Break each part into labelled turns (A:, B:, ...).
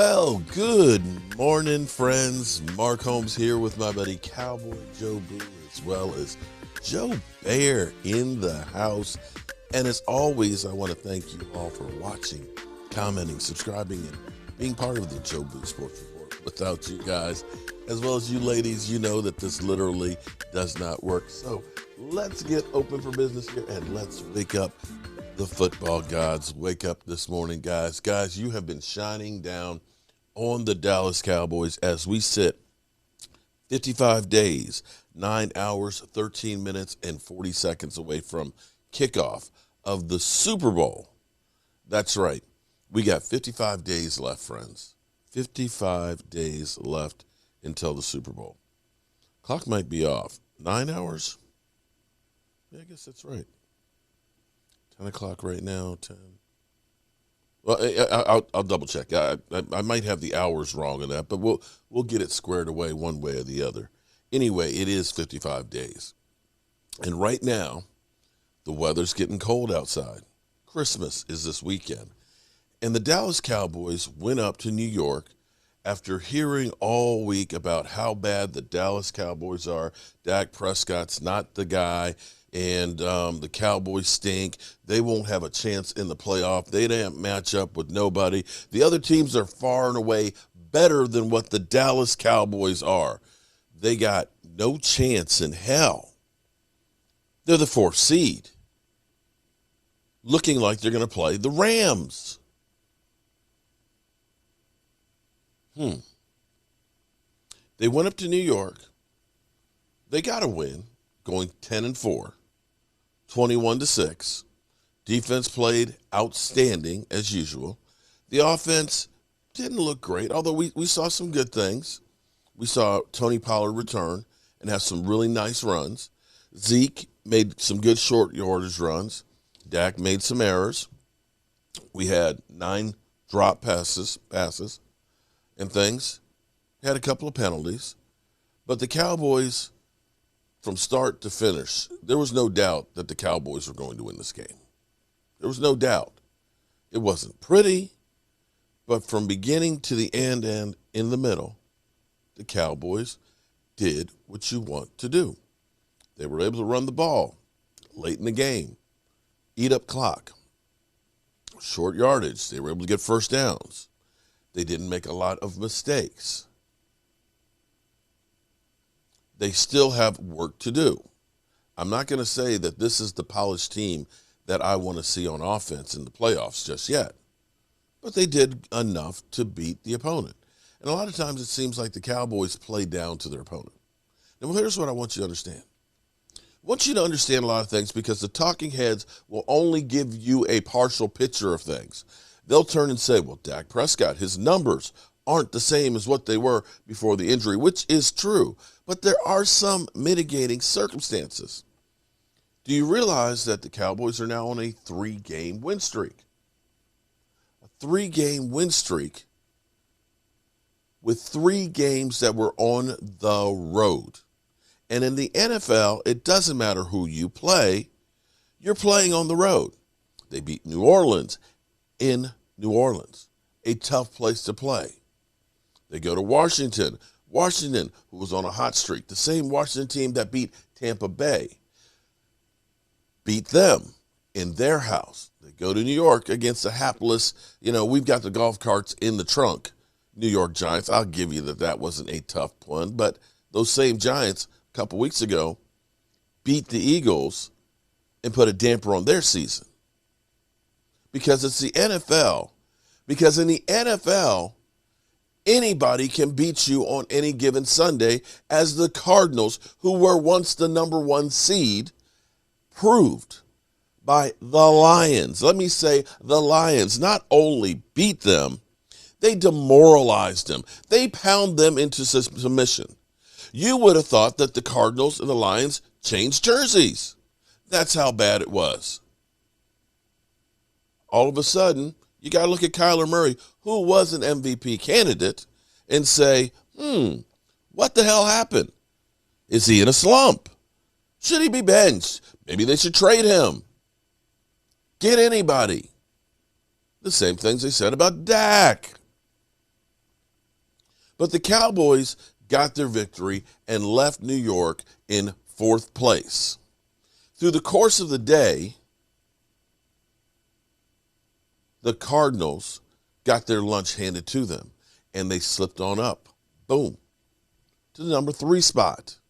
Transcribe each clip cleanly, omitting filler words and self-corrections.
A: Well, good morning, friends. Mark Holmes here with my buddy Cowboy Joe Boo, as well as Joe Bear in the house. And as always, I want to thank you all for watching, commenting, subscribing, and being part of the Joe Boo Sports Report. Without you guys, as well as you ladies, you know that this literally does not work. So let's get open for business here and let's wake up the football gods. Wake up this morning, guys. Guys, you have been shining down on the Dallas Cowboys as we sit 55 days, 9 hours, 13 minutes, and 40 seconds away from kickoff of the Super Bowl. That's right. We got 55 days left, friends. 55 days left until the Super Bowl. Clock might be off. 9 hours? Yeah, I guess that's right. 10 o'clock right now, 10. Well, I'll double check. I might have the hours wrong on that, but we'll get it squared away one way or the other. Anyway, it is 55 days. And right now, the weather's getting cold outside. Christmas is this weekend. And the Dallas Cowboys went up to New York after hearing all week about how bad the Dallas Cowboys are. Dak Prescott's not the guy. And the Cowboys stink. They won't have a chance in the playoff. They didn't match up with nobody. The other teams are far and away better than what the Dallas Cowboys are. They got no chance in hell. They're the 4th seed, looking like they're going to play the Rams. They went up to New York. They got a win, going 10-4. 21-6. Defense played outstanding as usual. The offense didn't look great, although we saw some good things. We saw Tony Pollard return and have some really nice runs. Zeke made some good short yardage runs. Dak made some errors. We had 9 drop passes and things. Had a couple of penalties. But the Cowboys, from start to finish, there was no doubt that the Cowboys were going to win this game. There was no doubt. It wasn't pretty, but from beginning to the end and in the middle, the Cowboys did what you want to do. They were able to run the ball late in the game, eat up clock, short yardage. They were able to get first downs. They didn't make a lot of mistakes. They still have work to do. I'm not going to say that this is the polished team that I want to see on offense in the playoffs just yet. But they did enough to beat the opponent. And a lot of times it seems like the Cowboys play down to their opponent. Now, here's what I want you to understand. I want you to understand a lot of things because the talking heads will only give you a partial picture of things. They'll turn and say, well, Dak Prescott, his numbers aren't the same as what they were before the injury, which is true. But there are some mitigating circumstances. Do you realize that the Cowboys are now on a 3-game win streak? A 3-game win streak with 3 games that were on the road. And in the NFL, it doesn't matter who you play, you're playing on the road. They beat New Orleans in New Orleans, a tough place to play. They go to Washington, who was on a hot streak, the same Washington team that beat Tampa Bay, beat them in their house. They go to New York against the hapless, we've got the golf carts in the trunk, New York Giants. I'll give you that wasn't a tough one, but those same Giants a couple weeks ago beat the Eagles and put a damper on their season. Because it's the NFL. Because in the NFL, anybody can beat you on any given Sunday, as the Cardinals, who were once the number 1 seed, proved by the Lions. Let me say the Lions not only beat them, they demoralized them. They pound them into submission. You would have thought that the Cardinals and the Lions changed jerseys. That's how bad it was. All of a sudden, you got to look at Kyler Murray, who was an MVP candidate, and say, what the hell happened? Is he in a slump? Should he be benched? Maybe they should trade him. Get anybody. The same things they said about Dak. But the Cowboys got their victory and left New York in fourth place. Through the course of the day, the Cardinals got their lunch handed to them, and they slipped on up, boom, to the number 3 spot.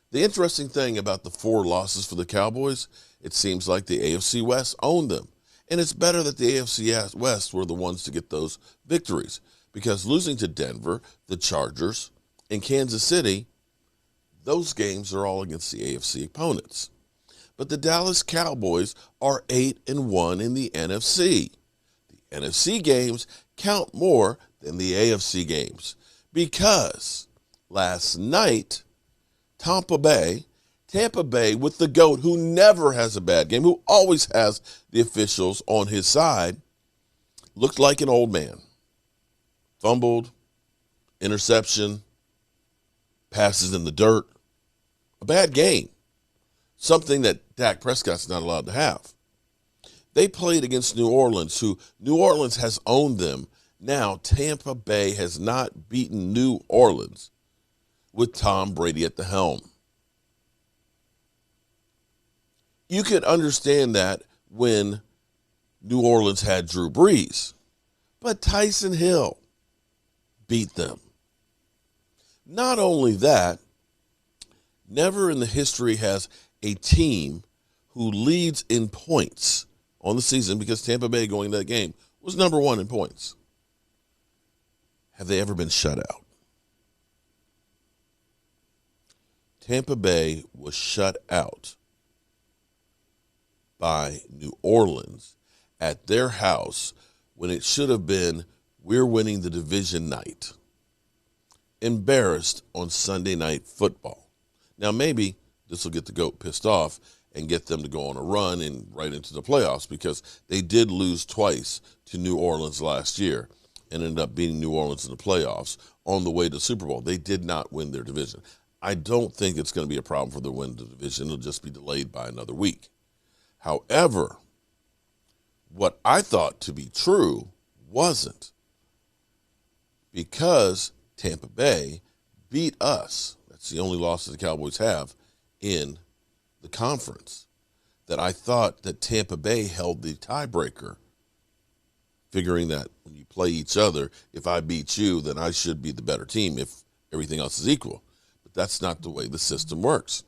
A: The interesting thing about the 4 losses for the Cowboys, it seems like the AFC West owned them. And it's better that the AFC West were the ones to get those victories, because losing to Denver, the Chargers, and Kansas City, those games are all against the AFC opponents. But the Dallas Cowboys are 8-1 in the NFC. The NFC games count more than the AFC games, because last night, Tampa Bay with the GOAT, who never has a bad game, who always has the officials on his side, looked like an old man. Fumbled, interception, passes in the dirt. A bad game. Something that Dak Prescott's not allowed to have. They played against New Orleans, who New Orleans has owned them. Now, Tampa Bay has not beaten New Orleans with Tom Brady at the helm. You could understand that when New Orleans had Drew Brees, but Tyson Hill beat them. Not only that, never in the history has a team who leads in points on the season, because Tampa Bay going to that game was number 1 in points. Have they ever been shut out? Tampa Bay was shut out by New Orleans at their house when it should have been, we're winning the division night. Embarrassed on Sunday Night Football. Now maybe this will get the GOAT pissed off and get them to go on a run and right into the playoffs, because they did lose twice to New Orleans last year and ended up beating New Orleans in the playoffs on the way to the Super Bowl. They did not win their division. I don't think it's going to be a problem for them to win the division. It'll just be delayed by another week. However, what I thought to be true wasn't, because Tampa Bay beat us. That's the only loss that the Cowboys have in the conference. That I thought that Tampa Bay held the tiebreaker, figuring that when you play each other, if I beat you, then I should be the better team if everything else is equal. But that's not the way the system works.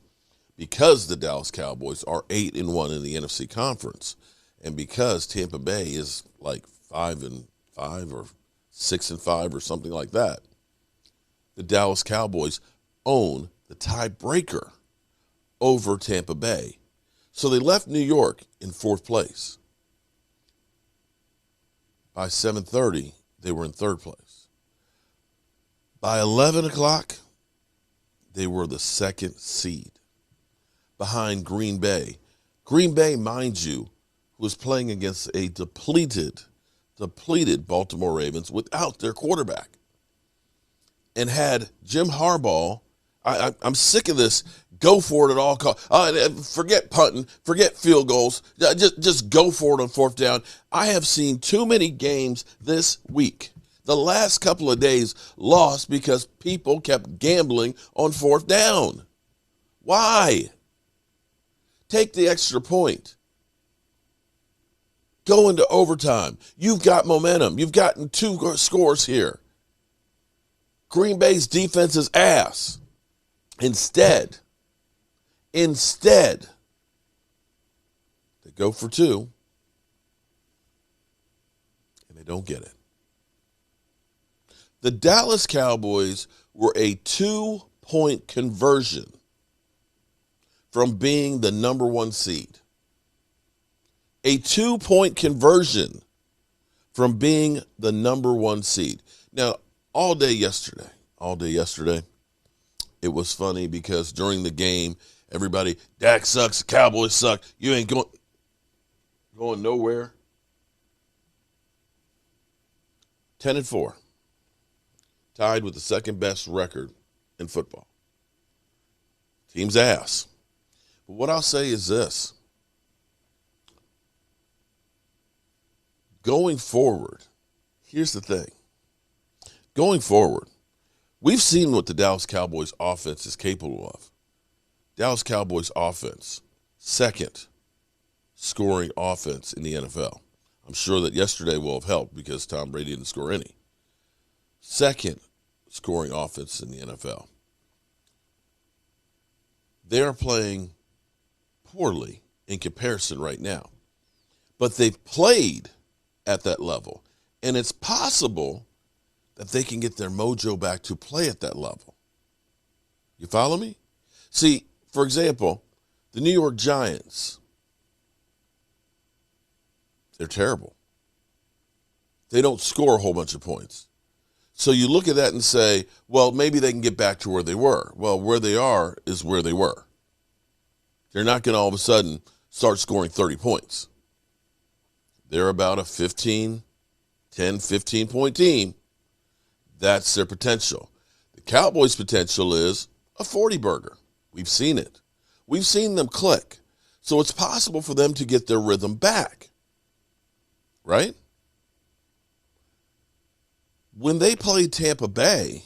A: Because the Dallas Cowboys are 8-1 in the NFC conference, and because Tampa Bay is like 5-5 or 6-5 or something like that, the Dallas Cowboys own the tiebreaker over Tampa Bay. So they left New York in 4th place. By 7:30, they were in 3rd place. By 11 o'clock, they were the 2nd seed, behind Green Bay. Green Bay, mind you, was playing against a depleted Baltimore Ravens without their quarterback, and had Jim Harbaugh. I'm sick of this. Go for it at all costs. Forget punting. Forget field goals. Just go for it on 4th down. I have seen too many games this week, the last couple of days, lost because people kept gambling on 4th down. Why? Take the extra point. Go into overtime. You've got momentum. You've gotten 2 scores here. Green Bay's defense is ass. Instead, they go for 2, and they don't get it. The Dallas Cowboys were a 2-point conversion from being the number 1 seed. A 2-point conversion from being the number 1 seed. Now, all day yesterday, it was funny because during the game, everybody, Dak sucks, the Cowboys suck, you ain't going nowhere. 10-4. Tied with the 2nd best record in football. Team's ass. But what I'll say is this. Going forward, here's the thing. Going forward, We've seen what the Dallas Cowboys offense is capable of. Dallas Cowboys offense, second scoring offense in the NFL. I'm sure that yesterday will have helped because Tom Brady didn't score any. Second scoring offense in the NFL. They're playing poorly in comparison right now. But they've played at that level. And it's possible that they can get their mojo back to play at that level. You follow me? See, for example, the New York Giants, they're terrible. They don't score a whole bunch of points. So you look at that and say, well, maybe they can get back to where they were. Well, where they are is where they were. They're not going to all of a sudden start scoring 30 points. They're about a 15-point team. That's their potential. The Cowboys' potential is a 40-burger. We've seen it. We've seen them click. So it's possible for them to get their rhythm back. Right? When they played Tampa Bay,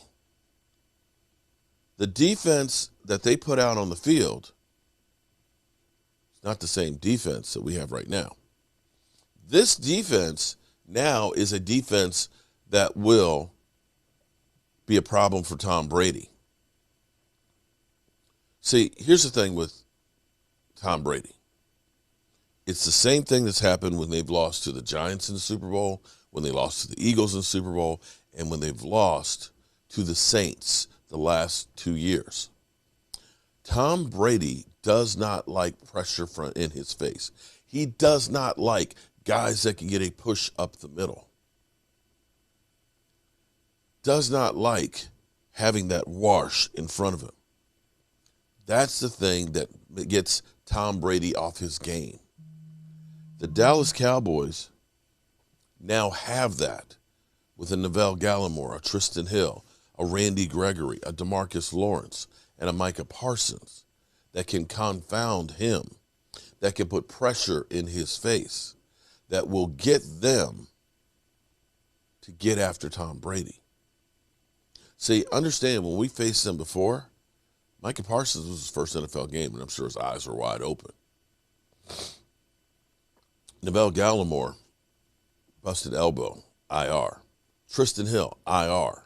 A: the defense that they put out on the field is not the same defense that we have right now. This defense now is a defense that will be a problem for Tom Brady. See, here's the thing with Tom Brady. It's the same thing that's happened when they've lost to the Giants in the Super Bowl, when they lost to the Eagles in the Super Bowl, and when they've lost to the Saints the last 2 years. Tom Brady does not like pressure in his face. He does not like guys that can get a push up the middle. Does not like having that wash in front of him. That's the thing that gets Tom Brady off his game. The Dallas Cowboys now have that with a Neville Gallimore, a Tristan Hill, a Randy Gregory, a DeMarcus Lawrence, and a Micah Parsons that can confound him, that can put pressure in his face, that will get them to get after Tom Brady. See, understand, when we faced them before, Micah Parsons was his first NFL game, and I'm sure his eyes were wide open. Neville Gallimore, busted elbow, IR. Tristan Hill, IR.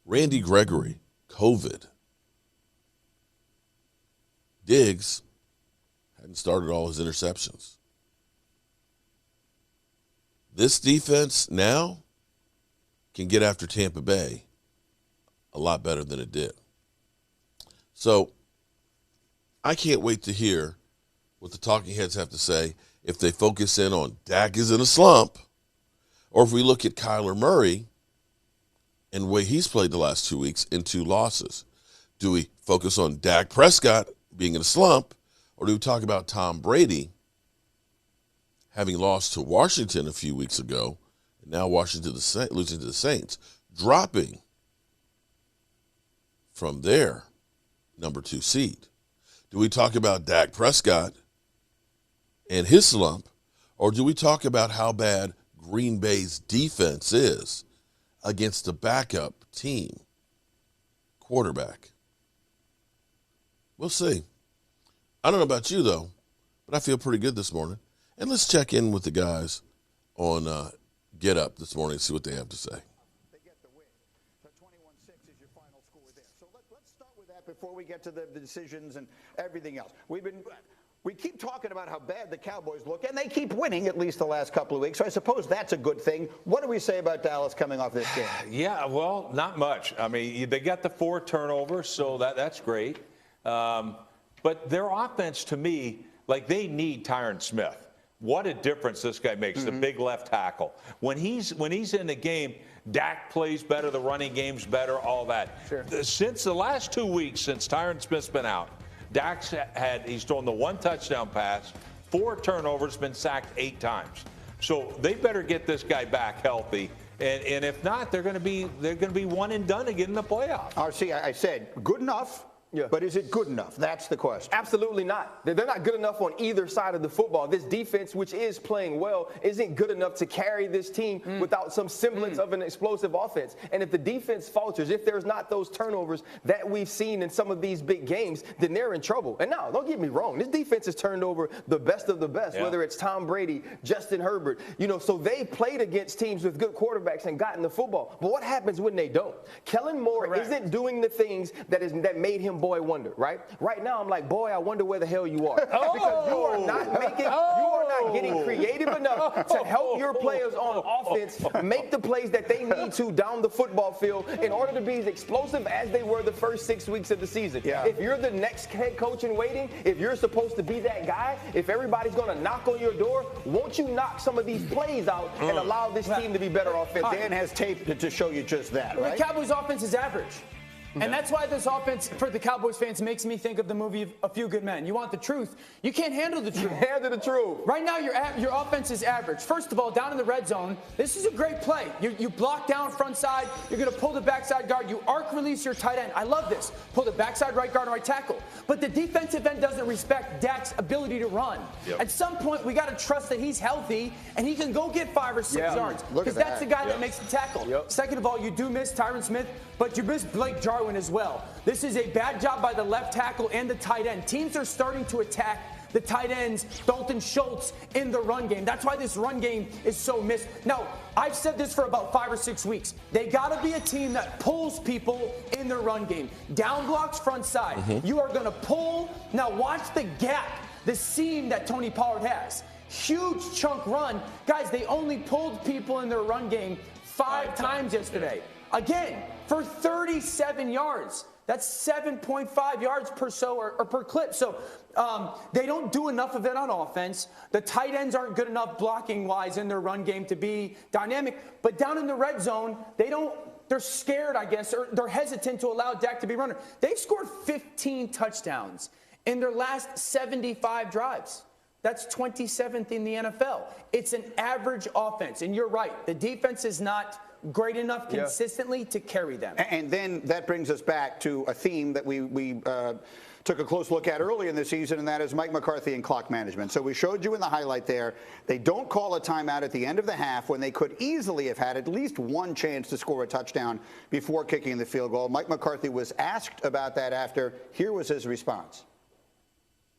A: Randy Gregory, COVID. Diggs hadn't started all his interceptions. This defense now can get after Tampa Bay a lot better than it did. So I can't wait to hear what the talking heads have to say if they focus in on Dak is in a slump, or if we look at Kyler Murray and the way he's played the last 2 weeks in 2 losses. Do we focus on Dak Prescott being in a slump, or do we talk about Tom Brady having lost to Washington a few weeks ago, and now Washington losing to the Saints, dropping from their number 2 seed? Do we talk about Dak Prescott and his slump, or do we talk about how bad Green Bay's defense is against a backup team quarterback? We'll see. I don't know about you, though, but I feel pretty good this morning. And let's check in with the guys on Get Up this morning and see what they have to say.
B: They get the win. So 21-6 is your final score there. So let's start with that before we get to the decisions and everything else. We keep talking about how bad the Cowboys look, and they keep winning at least the last couple of weeks. So I suppose that's a good thing. What do we say about Dallas coming off this game?
C: Yeah, well, not much. I mean, they got the 4 turnovers, so that's great. But their offense, to me, like, they need Tyron Smith. What a difference this guy makes, the big left tackle. When he's in the game, Dak plays better, the running game's better, all that.
B: Sure.
C: Since the last 2 weeks, since Tyron Smith's been out, he's thrown the 1 touchdown pass, 4 turnovers, been sacked 8 times. So they better get this guy back healthy. And if not, they're going to be one and done again in the playoffs.
B: RC, I said good enough
D: Yeah.
B: But is it good enough? That's the question.
D: Absolutely not. They're not good enough on either side of the football. This defense, which is playing well, isn't good enough to carry this team without some semblance of an explosive offense. And if the defense falters, if there's not those turnovers that we've seen in some of these big games, then they're in trouble. And now, don't get me wrong, this defense has turned over the best of the best, whether it's Tom Brady, Justin Herbert. So they've played against teams with good quarterbacks and gotten the football. But what happens when they don't? Kellen Moore isn't doing the things that made him boy wonder, right? Right now, I'm like, boy, I wonder where the hell you are. Because you are not getting creative enough to help your players on offense make the plays that they need to down the football field in order to be as explosive as they were the first 6 weeks of the season.
B: Yeah.
D: If you're the next head coach in waiting, if you're supposed to be that guy, if everybody's going to knock on your door, won't you knock some of these plays out and allow this team to be better offensively?
B: Dan has tape to show you just that, right?
E: The Cowboys' offense is average. And that's why this offense, for the Cowboys fans, makes me think of the movie A Few Good Men. You want the truth? You can't handle the truth.
D: Handle the truth.
E: Right now, your offense is average. First of all, down in the red zone, this is a great play. You block down front side. You're going to pull the backside guard. You arc release your tight end. I love this. Pull the backside right guard and right tackle. But the defensive end doesn't respect Dak's ability to run. Yep. At some point, we got to trust that he's healthy and he can go get 5 or 6 yards. Because that's the guy that makes the tackle. Yep. Second of all, you do miss Tyron Smith, but you miss Blake Jarwin as well. This is a bad job by the left tackle and the tight end. Teams are starting to attack the tight ends, Dalton Schultz, in the run game. That's why this run game is so missed. Now, I've said this for about 5 or 6 weeks. They got to be a team that pulls people in their run game. Down blocks, front side. You are going to pull. Now, watch the gap, the seam that Tony Pollard has. Huge chunk run. Guys, they only pulled people in their run game 5 times yesterday. Again, for 37 yards. That's 7.5 yards per per clip. So they don't do enough of it on offense. The tight ends aren't good enough blocking-wise in their run game to be dynamic. But down in the red zone, they're scared, I guess, or they're hesitant to allow Dak to be runner. They've scored 15 touchdowns in their last 75 drives. That's 27th in the NFL. It's an average offense. And you're right. The defense is not great enough consistently to carry them.
B: And then that brings us back to a theme that we took a close look at early in the season, and that is Mike McCarthy and clock management. So we showed you in the highlight there, they don't call a timeout at the end of the half when they could easily have had at least one chance to score a touchdown before kicking the field goal. Mike McCarthy was asked about that after. Here was his response.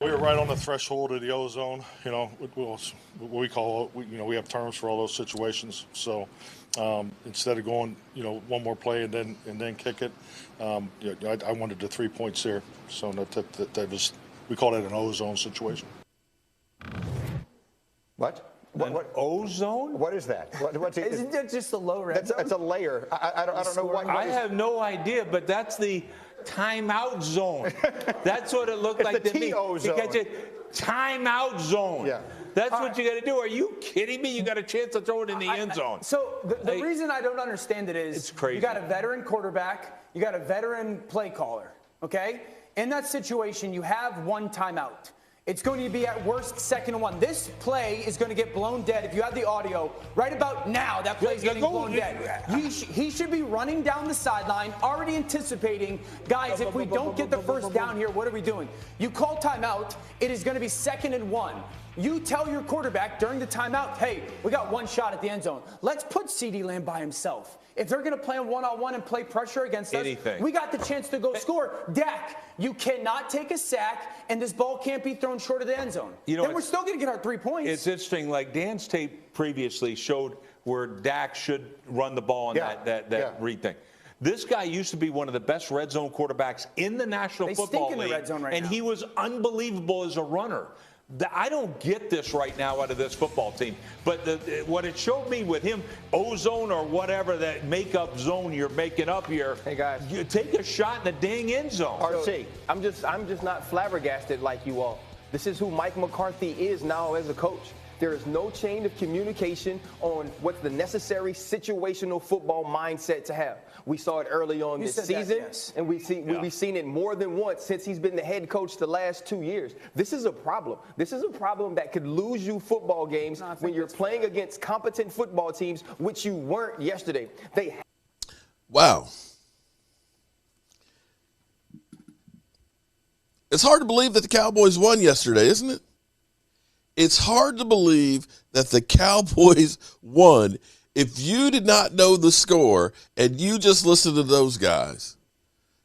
F: We were right on the threshold of the ozone, what we call, we have terms for all those situations. So instead of going, one more play and then kick it, I wanted the 3 points here. So that was, we call it an ozone situation.
B: What?
C: What ozone?
B: What is that?
E: Isn't that just a low red zone?
B: That's a layer. I don't know what.
C: I have no idea, but that's the timeout zone. That's what it looked like to me.
B: Zone.
C: Timeout zone.
B: Yeah.
C: That's what you got to do. Are you kidding me? You got a chance to throw it in the end zone.
E: So the reason I don't understand it is
C: it's crazy.
E: You got a veteran quarterback, you got a veteran play caller, okay? In that situation, you have one timeout. It's going to be at worst 2nd and 1. This play is going to get blown dead. If you have the audio, right about now, that play is getting blown dead. He should be running down the sideline, already anticipating, guys, if we don't get the first down here, what are we doing? You call timeout, it is going to be 2nd and 1. You tell your quarterback during the timeout, hey, we got one shot at the end zone. Let's put CeeDee Lamb by himself. If they're going to play him one-on-one and play pressure against us, we got the chance to go score. Dak, you cannot take a sack, and this ball can't be thrown short of the end zone. Then we're still going to get our 3 points.
C: It's interesting. Like Dan's tape previously showed where Dak should run the ball in that read thing. This guy used to be one of the best red zone quarterbacks in the National Football League,
E: the red zone right now.
C: He was unbelievable as a runner. I don't get this right now out of this football team. But what it showed me with him, ozone or whatever that makeup zone you're making up here.
D: Hey guys,
C: you take a shot in the dang end zone.
D: RC, I'm just not flabbergasted like you all. This is who Mike McCarthy is now as a coach. There is no chain of communication on what's the necessary situational football mindset to have. We saw it early on this season, and we've seen it more than once since he's been the head coach the last 2 years. This is a problem. This is a problem that could lose you football games when you're playing against competent football teams, which you weren't yesterday.
A: Wow. It's hard to believe that the Cowboys won yesterday, isn't it? It's hard to believe that the Cowboys won. If you did not know the score and you just listened to those guys,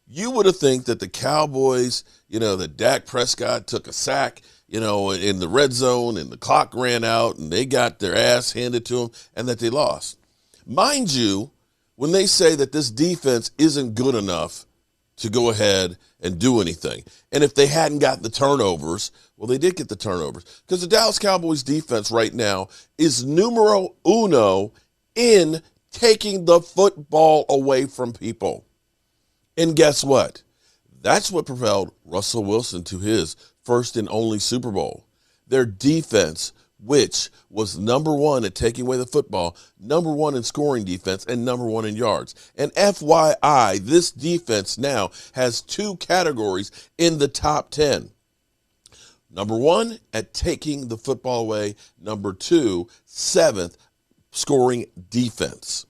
A: you would have think that the Cowboys, that Dak Prescott took a sack, in the red zone and the clock ran out and they got their ass handed to them and that they lost. Mind you, when they say that this defense isn't good enough to go ahead and do anything, and if they hadn't got the turnovers, well, they did get the turnovers, because the Dallas Cowboys defense right now is numero uno in taking the football away from people. And guess what? That's what propelled Russell Wilson to his first and only Super Bowl. Their defense, which was number one at taking away the football, number one in scoring defense, and number one in yards. And FYI, this defense now has 2 categories in the top 10. Number 1 at taking the football away. Number 2, 7th scoring defense.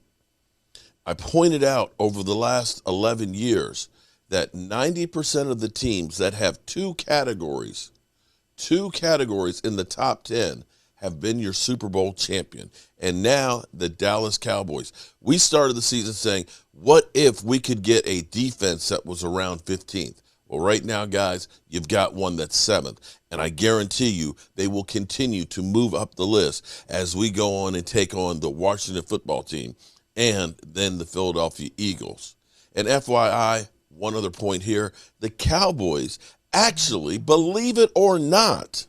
A: I pointed out over the last 11 years that 90% of the teams that have 2 categories in the top 10 have been your Super Bowl champion. And now the Dallas Cowboys. We started the season saying, what if we could get a defense that was around 15th? Well, right now, guys, you've got one that's 7th. And I guarantee you they will continue to move up the list as we go on and take on the Washington football team and then the Philadelphia Eagles. And FYI, one other point here, the Cowboys actually, believe it or not,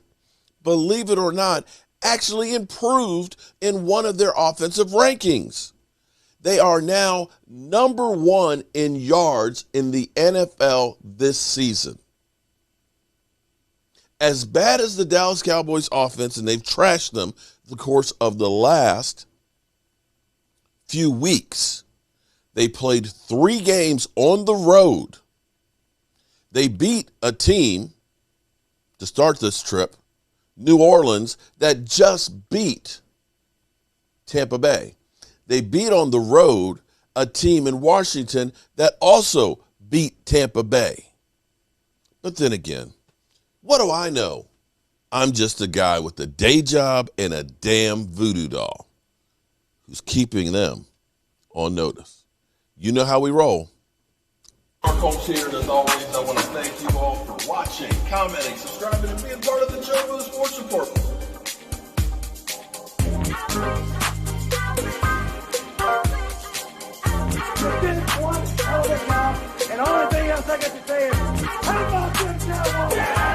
A: actually improved in one of their offensive rankings. They are now number 1 in yards in the NFL this season. As bad as the Dallas Cowboys offense, and they've trashed them the course of the last few weeks, they played 3 games on the road. They beat a team to start this trip, New Orleans, that just beat Tampa Bay. They beat on the road a team in Washington that also beat Tampa Bay. But then again, what do I know? I'm just a guy with a day job and a damn voodoo doll who's keeping them on notice. You know how we roll.
G: Our folks here, and as always, I want to thank you all for watching, commenting, subscribing, and being part of the show for the Sports Report.
H: You did one hell of a job, and the only thing else I got to say is, how about them Cowboys?